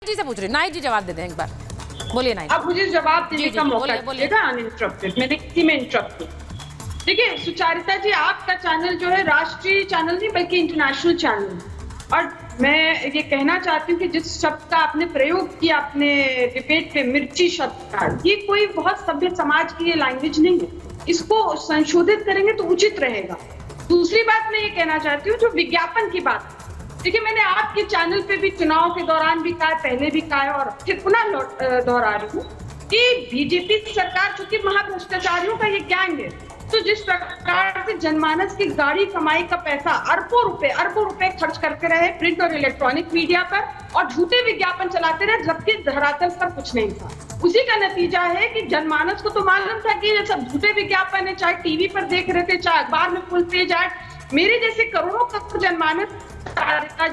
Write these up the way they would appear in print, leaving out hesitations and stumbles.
जी से पूछ रही, नाइक जी जवाब दे दें एक बार, बोलिए नाइक। अब मुझे जवाब देने का मौका दीजिएगा अनइंटरप्टेड, मैंने किसी में इंटरप्ट किया। देखिए सुचारिता जी, आपका चैनल जो है राष्ट्रीय चैनल नहीं बल्कि इंटरनेशनल चैनल है, और मैं ये कहना चाहती हूँ कि जिस शब्द का आपने प्रयोग किया अपने डिबेट पे, मिर्ची शब्द का, ये कोई बहुत सभ्य समाज की ये लैंग्वेज नहीं है, इसको संशोधित करेंगे तो उचित रहेगा। दूसरी बात मैं ये कहना चाहती हूँ, जो विज्ञापन की बात, देखिए मैंने आपके चैनल पे भी चुनाव के दौरान भी कहा, पहले भी कहा है और फिर पुनः दोहरा रही हूँ कि बीजेपी सरकार चूंकि महाभ्रष्टाचारियों का ये गैंग है, तो जिस प्रकार से जनमानस की गाड़ी कमाई का पैसा अरबों रुपए खर्च करते रहे प्रिंट और इलेक्ट्रॉनिक मीडिया पर और झूठे विज्ञापन चलाते रहे, जबकि धरातल पर कुछ नहीं था, उसी का नतीजा है कि जनमानस को तो मालूम था कि ये सब झूठे विज्ञापन है, चाहे टीवी पर देख रहे थे, चाहे अखबार में फुल पेज ऐड, मेरे जैसे करोड़ों का जनमानस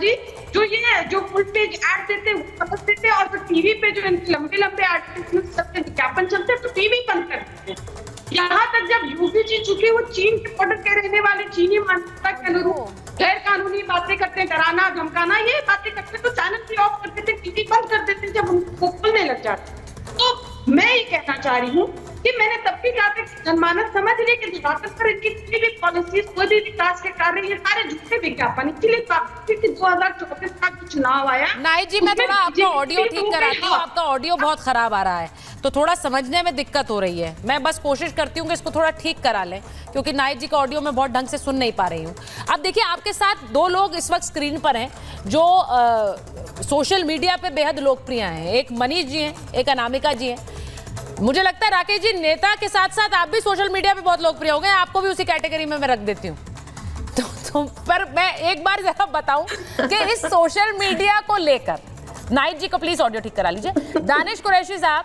जी जो ये जो फुल पेज ऐड देते समझते थे, और जो टीवी पे जो लंबे एडवर्टाइजमेंट विज्ञापन चलते तो टीवी बंद कर देते। यहाँ तक जब यूपी जी, चूंकि वो चीन के बॉर्डर के रहने वाले चीनी मानसिकता के अनुरूप गैर कानूनी बातें करते, डराना धमकाना ये बातें करते, तो चैनल भी ऑफ कर देते, टीवी बंद कर देते जब उनको खुलने लग जाते। तो मैं ये कहना चाह रही हूँ कि मैंने तब भी कहा था जनमानस समझ लिए कि धरातल पर इनकी कोई भी पॉलिसीज, कोई भी विकास के कार्य, ये सारे झूठे विज्ञापन, इसलिए 2024 का चुनाव आया। नाइक जी, मैं थोड़ा आपका ऑडियो ठीक कराती हूँ, आपका ऑडियो बहुत खराब आ रहा है, तो थोड़ा समझने में दिक्कत हो रही है। मैं बस कोशिश करती हूँ कि इसको थोड़ा ठीक करा लें, क्योंकि नाइक जी का ऑडियो मैं बहुत ढंग से सुन नहीं पा रही हूँ। अब देखिए, आपके साथ दो लोग इस वक्त स्क्रीन पर हैं जो सोशल मीडिया पे बेहद लोकप्रिय हैं। एक मनीष जी हैं, एक अनामिका जी हैं। मुझे लगता है राकेश जी, नेता के साथ साथ आप भी सोशल मीडिया पे बहुत लोकप्रिय हो गए, आपको भी उसी कैटेगरी में मैं रख देती हूँ। तो पर मैं एक बार जरा बताऊं कि इस सोशल मीडिया को लेकर, नाइक जी को प्लीज ऑडियो ठीक करा लीजिए। दानिश कुरैशी साहब,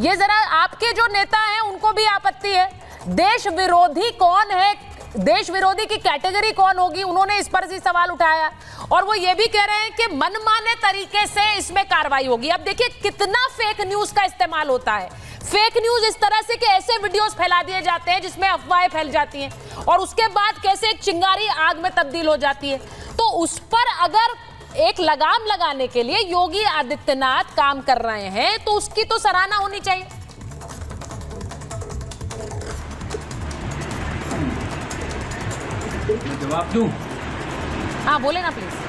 ये जरा आपके जो नेता हैं उनको भी आपत्ति है, देश विरोधी कौन है, देश विरोधी की कैटेगरी कौन होगी, उन्होंने इस पर भी सवाल उठाया और वो ये भी कह रहे हैं कि मनमाने तरीके से इसमें कार्रवाई होगी। अब देखिए कितना फेक न्यूज का इस्तेमाल होता है, फेक न्यूज इस तरह से कि ऐसे वीडियोस फैला दिए जाते हैं जिसमें अफवाहें फैल जाती हैं और उसके बाद कैसे एक चिंगारी आग में तब्दील हो जाती है। तो उस पर अगर एक लगाम लगाने के लिए योगी आदित्यनाथ काम कर रहे हैं तो उसकी तो सराहना होनी चाहिए। जवाब दूं? हाँ बोले ना प्लीज।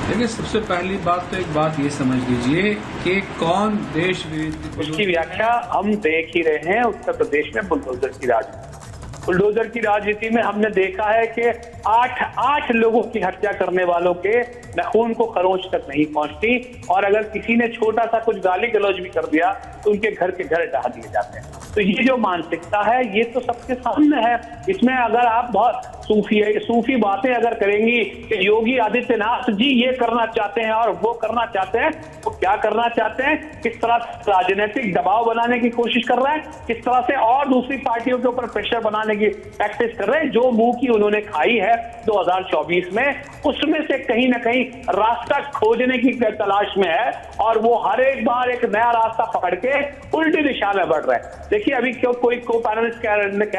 देखिए, सबसे पहली बात तो एक बात ये समझ लीजिए कि कौन देश विरोधी, उसकी व्याख्या हम देख ही रहे हैं। उत्तर प्रदेश में बुलडोजर की राजनीति, बुलडोजर की राजनीति में हमने देखा है कि आठ लोगों की हत्या करने वालों के खून को खरोंच तक नहीं पहुंचती, और अगर किसी ने छोटा सा कुछ गाली गलौज भी कर दिया तो उनके घर के घर ढहा दिए जाते हैं। तो ये जो मानसिकता है ये तो सबके सामने है। इसमें अगर आप बहुत सूफी बातें अगर करेंगी कि योगी आदित्यनाथ जी ये करना चाहते हैं और वो करना चाहते हैं, तो क्या करना चाहते हैं, किस तरह से राजनीतिक दबाव बनाने की कोशिश कर रहे हैं, किस तरह से और दूसरी पार्टियों के ऊपर प्रेशर बनाने की प्रैक्टिस कर रहे हैं। जो मुंह की उन्होंने खाई है 2024 में, उसमें से कहीं ना कहीं रास्ता खोजने की तलाश में है, और वो हर एक बार एक नया रास्ता पकड़ के उल्टी दिशा में बढ़ रहे हैं। देखिए, अभी क्यों कोई को पैनलिस्ट कह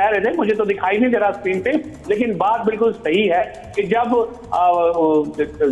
रहे थे, मुझे तो दिखाई नहीं दे रहा स्क्रीन पे, लेकिन बात बिल्कुल सही है कि जब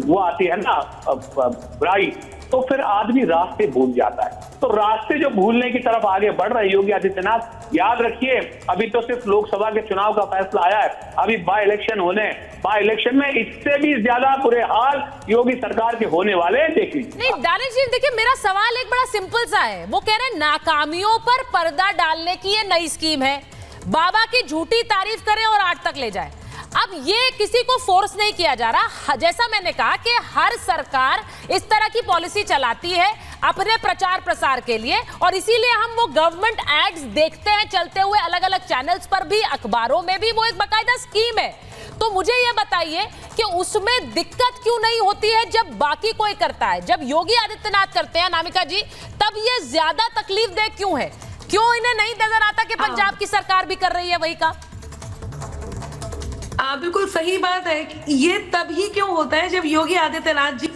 वो आती है ना बुराई, तो फिर आदमी रास्ते भूल जाता है। तो रास्ते जो भूलने की तरफ आगे बढ़ रहे योगी आदित्यनाथ, याद रखिए अभी तो सिर्फ लोकसभा के चुनाव का फैसला आया है, अभी बाय इलेक्शन होने, बाय इलेक्शन में इससे भी ज्यादा बुरे हाल योगी सरकार के होने वाले हैं, देख लीजिए। नहीं दानिश जी, देखिए मेरा सवाल एक बड़ा सिंपल सा है। वो कह रहे हैं नाकामियों पर पर्दा डालने की ये नई स्कीम है, बाबा की झूठी तारीफ करें और 8 तक ले जाए। अब ये किसी को फोर्स नहीं किया जा रहा, जैसा मैंने कहा कि हर सरकार इस तरह की पॉलिसी चलाती है अपने प्रचार प्रसार के लिए, और इसीलिए हम वो गवर्नमेंट एड्स देखते हैं चलते हुए अलग अलग चैनल्स पर भी, अखबारों में भी, वो एक बाकायदा स्कीम है। तो मुझे ये बताइए कि उसमें दिक्कत क्यों नहीं होती है जब बाकी कोई करता है, जब योगी आदित्यनाथ करते हैं अनामिका जी, तब ये ज्यादा तकलीफ दे क्यों है? क्यों इन्हें नहीं नजर आता कि पंजाब की सरकार भी कर रही है वही काम? बिल्कुल सही बात है। ये तभी क्यों होता है जब योगी आदित्यनाथ जी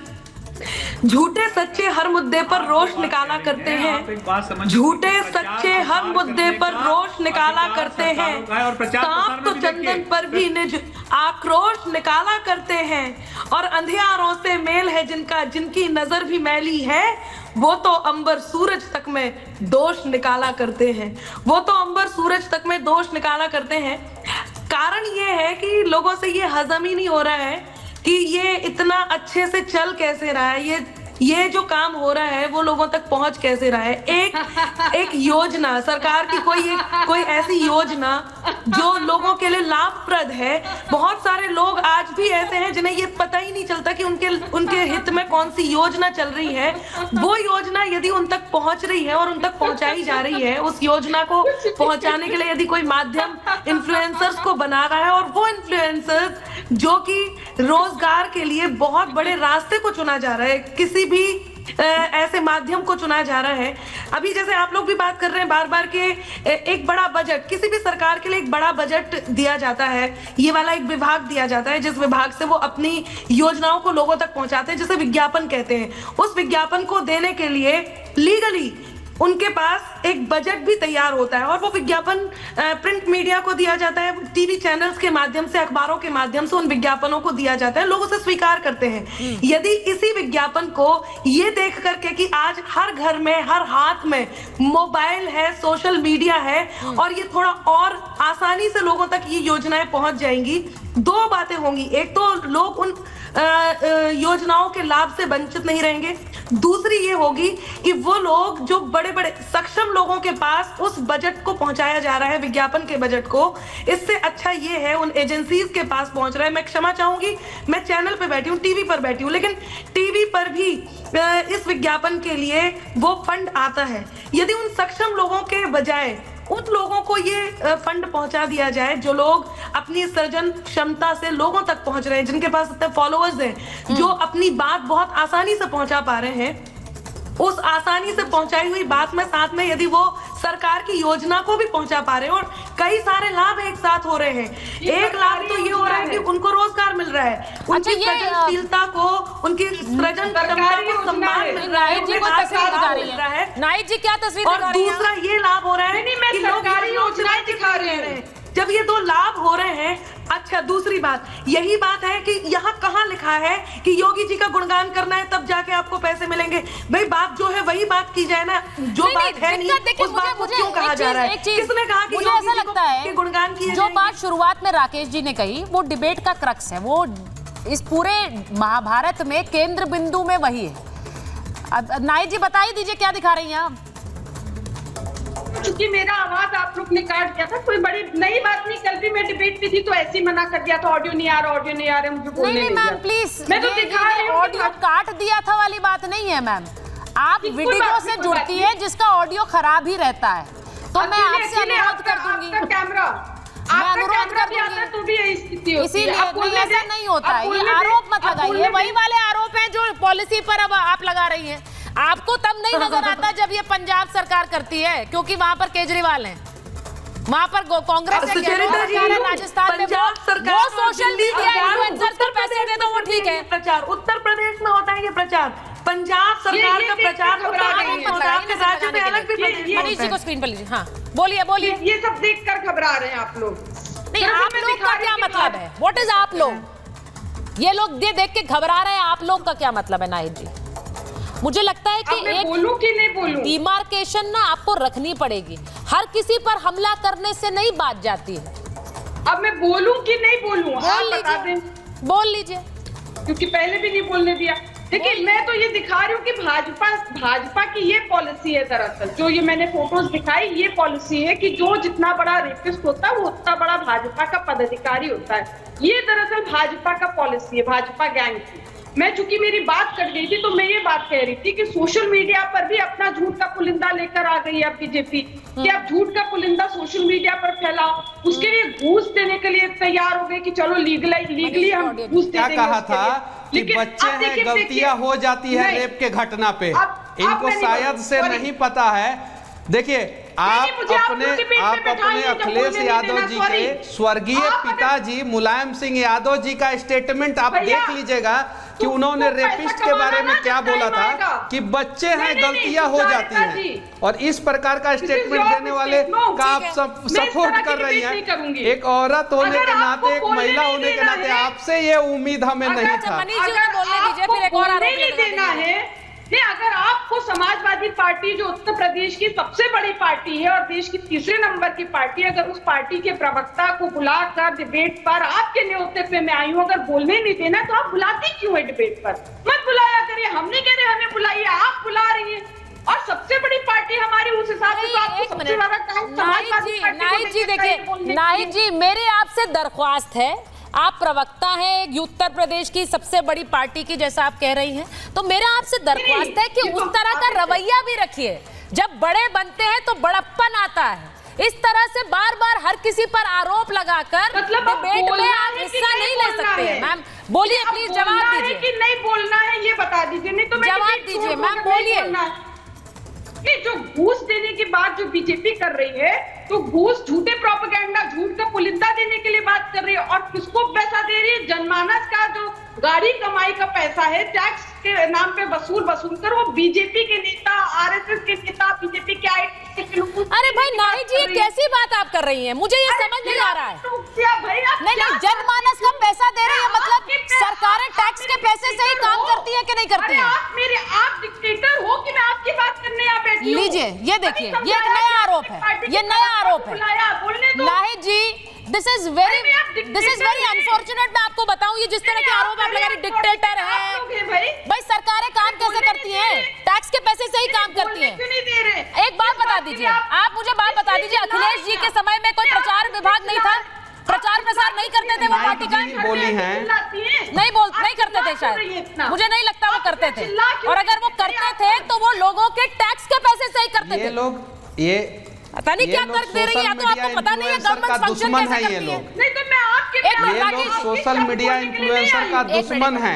झूठे सच्चे हर मुद्दे पर रोष निकाला करते हैं, झूठे सच्चे हर मुद्दे पर रोष निकाला करते हैं। सांप तो चंदन पर भी इन्हें आक्रोश निकाला करते हैं, और अंधियारों से मेल है जिनका, जिनकी नजर भी मैली है, वो तो अंबर सूरज तक में दोष निकाला करते हैं। वो तो अंबर सूरज तक में दोष निकाला करते हैं। कारण ये है कि लोगों से ये हजम ही नहीं हो रहा है कि ये इतना अच्छे से चल कैसे रहा है, ये जो काम हो रहा है वो लोगों तक पहुंच कैसे रहा है। एक योजना सरकार की, कोई ऐसी योजना जो लोगों के लिए लाभप्रद है। बहुत सारे लोग आज भी ऐसे हैं जिन्हें ये पता ही नहीं चलता कि उनके हित में कौन सी योजना चल रही है। वो योजना यदि उन तक पहुंच रही है और उन तक पहुंचाई जा रही है, उस योजना को पहुंचाने के लिए यदि कोई माध्यम इन्फ्लुएंसर्स को बना रहा है, और वो इन्फ्लुएंसर्स जो कि रोजगार के लिए बहुत बड़े रास्ते को चुना जा रहा है, किसी भी ऐसे माध्यम को चुना जा रहा है। अभी जैसे आप लोग भी बात कर रहे हैं बार बार के एक बड़ा बजट, किसी भी सरकार के लिए एक बड़ा बजट दिया जाता है, ये वाला एक विभाग दिया जाता है जिस विभाग से वो अपनी योजनाओं को लोगों तक पहुंचाते हैं, जिसे विज्ञापन कहते हैं। उस विज्ञापन को देने के लिए लीगली उनके पास एक बजट भी तैयार होता है, और वो विज्ञापन प्रिंट मीडिया को दिया जाता है, टीवी चैनल्स के माध्यम से, अखबारों के माध्यम से उन विज्ञापनों को दिया जाता है, लोग उसे स्वीकार करते हैं। यदि इसी विज्ञापन को ये देख करके कि आज हर घर में, हर हाथ में मोबाइल है, सोशल मीडिया है, और ये थोड़ा और आसानी से लोगों तक ये योजनाएं पहुंच जाएंगी, दो बातें होंगी। एक तो लोग उन योजनाओं के लाभ से वंचित नहीं रहेंगे, दूसरी ये होगी कि वो लोग जो बड़े बड़े सक्षम लोगों के पास उस बजट को पहुंचाया जा रहा है, विज्ञापन के बजट को, इससे अच्छा ये है उन एजेंसीज के पास पहुंच रहा है। मैं क्षमा चाहूंगी, मैं चैनल पे बैठी हूँ, टीवी पर बैठी हूँ, लेकिन टीवी पर भी इस विज्ञापन के लिए वो फंड आता है। यदि उन सक्षम लोगों के बजाय उन लोगों को ये फंड पहुंचा दिया जाए जो लोग अपनी सृजन क्षमता से लोगों तक पहुंच रहे हैं, जिनके पास इतने फॉलोअर्स हैं, जो अपनी बात बहुत आसानी से पहुंचा पा रहे हैं, उस आसानी से पहुंचाई हुई बात में साथ में यदि वो सरकार की योजना को भी पहुंचा पा रहे हैं, और कई सारे लाभ एक साथ हो रहे हैं। एक लाभ तो ये हो रहा है कि उनको रोजगार मिल रहा है, उनकी सृजनशीलता को, उनकी सृजन क्षमता को सम्मान मिल रहा है, उन्हें आशीर्वाद मिल रहा है। नाइट जी क्या तस्वीर और दूसरा ये लाभ हो रहा है कि लोग योजनाएं दिखा रहे हैं। जब ये दो लाभ हो रहे हैं, अच्छा दूसरी बात यही बात है कि यहाँ कहाँ लिखा है कि योगी जी का गुणगान करना है तब जाके आपको पैसे मिलेंगे। भाई बात जो है वही बात की जाए ना, जो बात है नहीं उस बात को क्यों कहा जा रहा है? किसने कहा कि मुझे ऐसा लगता है गुणगान किए जो बात शुरुआत में राकेश जी ने कही वो डिबेट का क्रक्स है, वो इस पूरे महाभारत में केंद्र बिंदु में वही है। नाइट जी बता ही दीजिए क्या दिखा रही हैं आप? क्योंकि मेरा आवाज आप लोग ने काट दिया था, कोई बड़ी नई बात नहीं। कल भी मैं डिबेट में थी तो ऐसे ही मना कर दिया था, ऑडियो नहीं आ रहा, ऑडियो नहीं आ रहा, मुझे बोलने नहीं। मैम प्लीज, मैं तो दिखा रही हूं, ऑडियो काट दिया था वाली बात नहीं है मैम। आप वीडियो से जुड़ती है जिसका ऑडियो खराब ही रहता है, तो मैं आपसे अनुरोध कर दूंगी, कैमरा मैं अनुरोध कर दूंगी, तो भी यही स्थिति होती है। इसीलिए ऐसा नहीं होता है, ये आरोप मत लगाइए, वही वाले आरोप हैं जो पॉलिसी पर अब आप लगा रही हैं। आपको तब नहीं नजर आता जब ये पंजाब सरकार करती है, क्योंकि वहां पर केजरीवाल है, वहां पर कांग्रेस है, राजस्थान में वो सोशल मीडिया इन्फ्लुएंसर्स को पैसे दे दो वो ठीक है। प्रचार उत्तर प्रदेश में होता है ये प्रचार, पंजाब सरकार का प्रचार राज्य में अलग भी। मनीष जी को स्क्रीन पर लीजिए। हाँ बोलिए बोलिए। ये सब देखकर घबरा रहे हैं आप लोग। नहीं, आप लोग का क्या मतलब है? व्हाट इज आप लोग? ये लोग ये देख के घबरा रहे हैं, आप लोग का क्या मतलब है? नाहिद जी मुझे लगता है कि एक बोलूं कि नहीं बोलूं, डिमार्केशन ना आपको रखनी पड़ेगी। हर किसी पर हमला करने से नहीं बात जाती है। अब मैं बोलूं कि नहीं बोलूं? बोल लीजिए, क्योंकि पहले भी नहीं बोलने दिया। देखिए मैं तो ये दिखा रही हूँ कि भाजपा की ये पॉलिसी है। दरअसल जो ये मैंने फोटोज दिखाई, ये पॉलिसी है कि जो जितना बड़ा रेपिस्ट होता है वो उतना बड़ा भाजपा का पदाधिकारी होता है। ये दरअसल भाजपा का पॉलिसी है, भाजपा गैंग की। मैं चूंकि मेरी बात कट गई थी तो मैं ये बात कह रही थी कि सोशल मीडिया पर भी अपना झूठ का पुलिंदा लेकर आ गई है बीजेपी, कि अब झूठ का पुलिंदा सोशल मीडिया पर फैलाओ। उसके लिए घूस देने के लिए तैयार हो गए कि चलो लीगली हम घूस दे देंगे। क्या कहा था कि बच्चे हैं, गलतियां हो जाती है रेप के घटना पे, इनको शायद से नहीं पता है। देखिए आप अपने अखिलेश यादव जी के स्वर्गीय पिताजी मुलायम सिंह यादव जी का स्टेटमेंट आप देख लीजिएगा कि उन्होंने रेपिस्ट के बारे में क्या बोला था कि बच्चे हैं, गलतियां हो जाती हैं, और इस प्रकार का स्टेटमेंट देने वाले का आप सपोर्ट कर रही हैं। एक औरत होने के नाते, एक महिला होने के नाते आपसे ये उम्मीद हमें नहीं था। मनीष जी उन्हें बोलने दीजिए, फिर एक और आरोप नहीं देना है। नहीं, अगर आपको समाजवादी पार्टी जो उत्तर प्रदेश की सबसे बड़ी पार्टी है और देश की तीसरे नंबर की पार्टी, अगर उस पार्टी के प्रवक्ता को बुलाकर डिबेट पर आपके न्योते पे मैं आई हूं, अगर बोलने नहीं देना तो आप बुलाती क्यों है डिबेट पर? मत बुलाया करिए, हम नहीं कह रहे हमें बुलाइए, आप बुला रही है। और सबसे बड़ी पार्टी हमारी, उस हिसाब से तो आपको सबसे ज्यादा टाइम समाजवादी पार्टी को नाहिद जी देखिए, नाहिद जी मेरी आपसे दरख्वास्त है, आप प्रवक्ता हैं उत्तर प्रदेश की सबसे बड़ी पार्टी की, जैसा आप कह रही हैं, तो मेरा आपसे दरख्वास्त है कि उस तरह का रवैया भी रखिए। जब बड़े बनते हैं तो बड़प्पन आता है। इस तरह से बार बार हर किसी पर आरोप लगाकर डिबेट में आप हिस्सा नहीं ले सकते हैं। मैम बोलिए, प्लीज जवाब दीजिए कि नहीं बोलना है ये बता दीजिए, नहीं तो जवाब दीजिए मैम, बोलिए। जो घूस देने की बात जो बीजेपी कर रही है, तो घूस, झूठे प्रोपेगेंडा, झूठ का पुलिंदा देने के लिए बात कर रही है। और किसको पैसा दे रही है? जनमानस का जो गाड़ी कमाई का पैसा है, टैक्स के नाम पे वसूल कर वो बीजेपी के नेता, आरएसएस के नेता, बीजेपी के आईटी। अरे भाई नाहिद जी, ये कैसी बात आप कर रही हैं? मुझे ये समझ नहीं आ रहा है। नहीं, जनमानस का पैसा दे रही है मतलब सरकारें टैक्स के पैसे से ही काम करती है कि नहीं करती है? आप डिक्टेटर हो कि मैं आपकी बात करने यहाँ बैठी हूँ? लीजिए, ये देखिए, ये एक नया आरोप है, ये नया आरोप है। नाहिद जी, दिस इज वेरी अनफॉर्चुनेट। मैं आपको बताऊं, ये जिस तरह के आरोप आप लगा रही, डिक्टेटर है भाई, सरकारें काम कैसे करती हैं? टैक्स के पैसे से ही काम करती हैं। एक बात बता दीजिए, आप मुझे बात बता दीजिए, अखिलेश जी के समय में कोई प्रचार विभाग नहीं था? प्रचार प्रसार नहीं करते थे वो पार्टी का? बोली हैं नहीं करते थे शायद, मुझे नहीं लगता वो करते थे। और अगर वो करते थे तो वो लोगों के टैक्स के पैसे से ही करते थे। ये लोग ये पता नहीं क्या तर्क दे रही है, या तो आपको पता नहीं है गवर्नमेंट फंक्शन कैसे करती है। नहीं तो मैं आपके ये लोग सोशल मीडिया इन्फ्लुएंसर का दुश्मन है।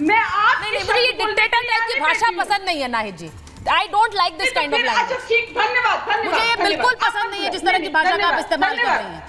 मैं आप नहीं, मुझे ये डिक्टेटर टाइप की भाषा पसंद नहीं है Nahid ji. I don't like this kind of language. ठीक, धन्यवाद। मुझे ये बिल्कुल पसंद नहीं है जिस तरह की भाषा का आप इस्तेमाल कर रही हैं।